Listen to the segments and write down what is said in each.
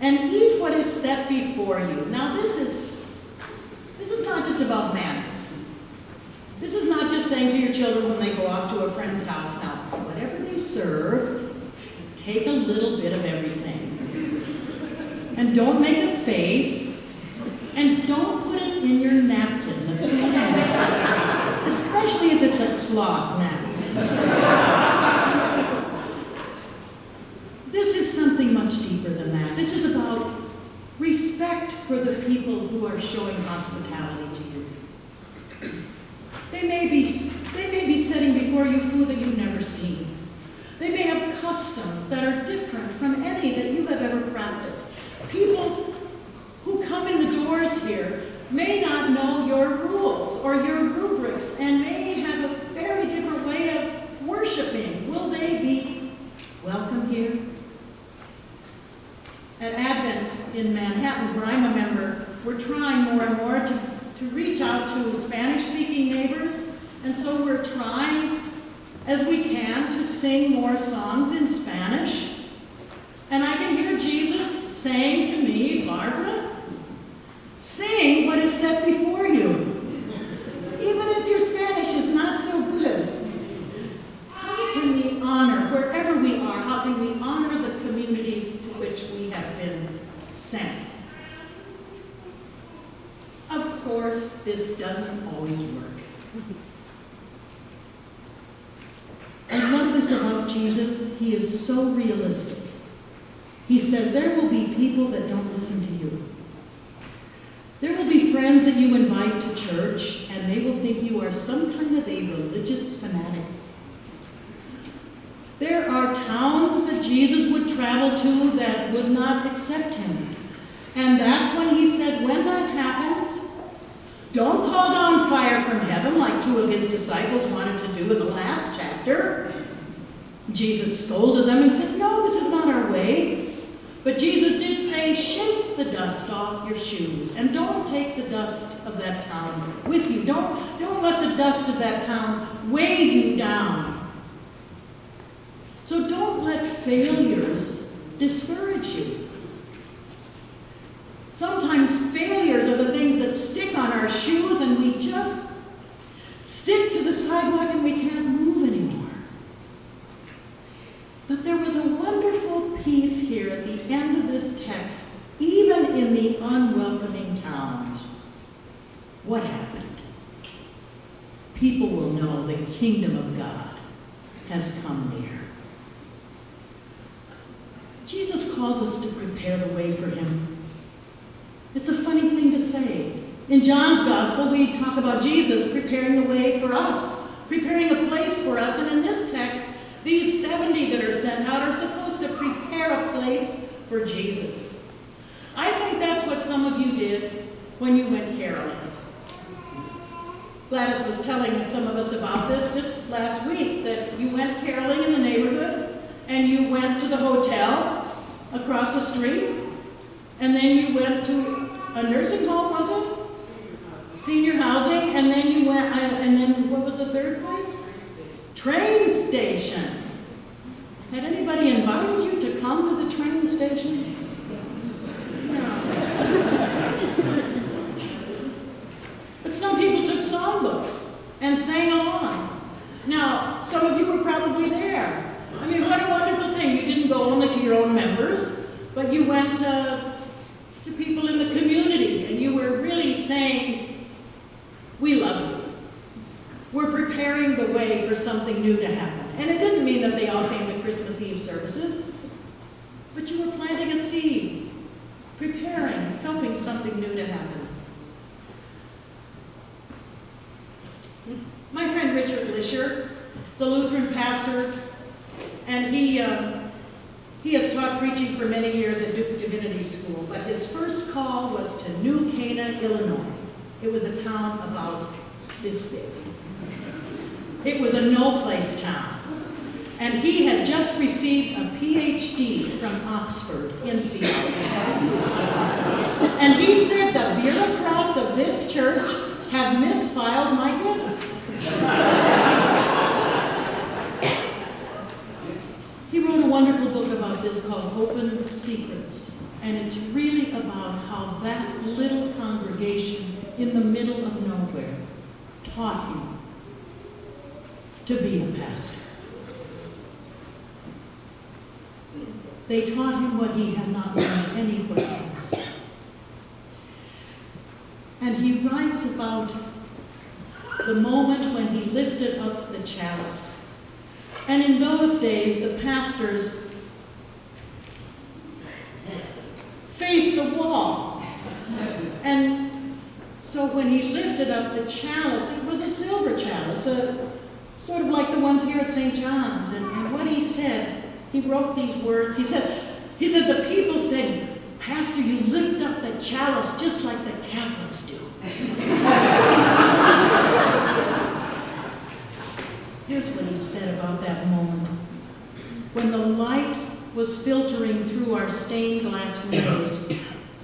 and eat what is set before you. Now this is not just about manners. This is not just saying to your children when they go off to a friend's house, now, whatever they serve, take a little bit of everything. And don't make a face, and don't put it in your napkin, the food napkin, especially if it's a cloth napkin. This is something much deeper than that. This is about respect for the people who are showing hospitality to you. They may be setting before you food that you've never seen. They may have customs that are different from any that you have ever practiced. People who come in the doors here may not know your rules or your rubrics and may have a very different way of worshiping. Will they be welcome here? At Advent in Manhattan, where I'm a member, we're trying more and more to reach out to Spanish-speaking neighbors, and so we're trying as we can to sing more songs in Spanish. And I can hear Jesus saying to me, Barbara, sing what is set before you. Even if your Spanish is not so good, how can we honor, wherever we are, how can we honor the communities to which we have been sent? Of course, this doesn't always work. I love this about Jesus. He is so realistic. He says there will be people that don't listen to you. There will be friends that you invite to church, and they will think you are some kind of a religious fanatic. There are towns that Jesus would travel to that would not accept him. And that's when he said, when that happens, don't call down fire from heaven like two of his disciples wanted to do in the last chapter. Jesus scolded them and said, no, this is not our way. But Jesus did say, shake the dust off your shoes and don't take the dust of that town with you. Don't let the dust of that town weigh you down. So don't let failures discourage you. Sometimes failures are the things that stick on our shoes and we just stick to the sidewalk and we can't move anymore. But there was a wonderful piece here at the end of this text, even in the unwelcoming towns. What happened? People will know the kingdom of God has come near. Jesus calls us to prepare the way for him. It's a funny thing to say. In John's gospel, we talk about Jesus preparing the way for us, preparing a place for us, and in this text, these 70 that are sent out are supposed to prepare a place for Jesus. I think that's what some of you did when you went caroling. Gladys was telling some of us about this just last week, that you went caroling in the neighborhood, and you went to the hotel across the street, and then you went to a nursing home, was it? Senior housing, and then you went, and then what was the third place? Train station. Had anybody invited you to come to the train station? No. But some people took songbooks and sang along. Now, some of you were probably there. I mean, what a wonderful thing. You didn't go only to your own members, but you went to people in the community, and you were really saying, we love you. We're preparing the way for something new to happen. And it didn't mean that they all came to Christmas Eve services, but you were planting a seed, preparing, helping something new to happen. My friend Richard Lisher is a Lutheran pastor, and he has taught preaching for many years at Duke Divinity School, but his first call was to New Cana, Illinois. It was a town about this big. It was a no-place town. And he had just received a PhD from Oxford in theology. And he said, the bureaucrats of this church have misfiled my guests. He wrote a wonderful book about about this called Open Secrets. And it's really about how that little congregation in the middle of nowhere taught him to be a pastor. They taught him what he had not learned anywhere else. And he writes about the moment when he lifted up the chalice. And in those days, the pastors faced the wall. And so when he lifted up the chalice, it was a silver chalice, sort of like the ones here at St. John's. And what he said, he wrote these words. He said, the people said, "Pastor, you lift up the chalice just like the Catholics do." Here's what he said about that moment. When the light was filtering through our stained glass windows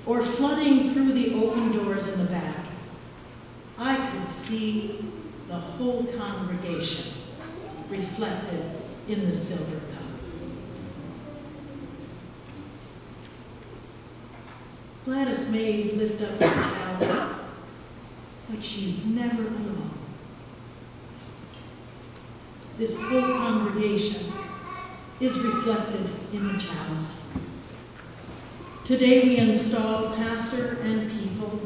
or flooding through the open doors in the back, I could see the whole congregation reflected in the silver cup. Gladys may lift up the chalice, but she's never alone. This whole congregation is reflected in the chalice. Today we install pastor and people.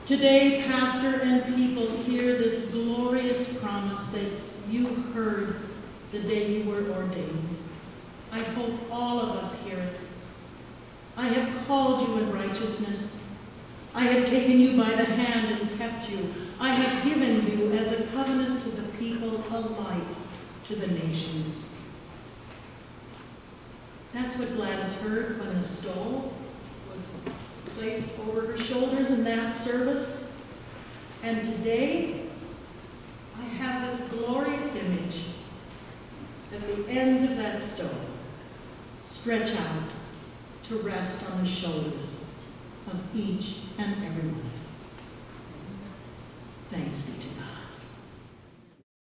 Today, pastor and people hear this glorious promise that you heard the day you were ordained. I hope all of us hear it. I have called you in righteousness. I have taken you by the hand and kept you. I have given you as a covenant to the people, a light to the nations. That's what Gladys heard when a stole was placed over her shoulders in that service. And today, I have this glorious image that the ends of that stole stretch out to rest on the shoulders of each and every one of you. Thanks be to God.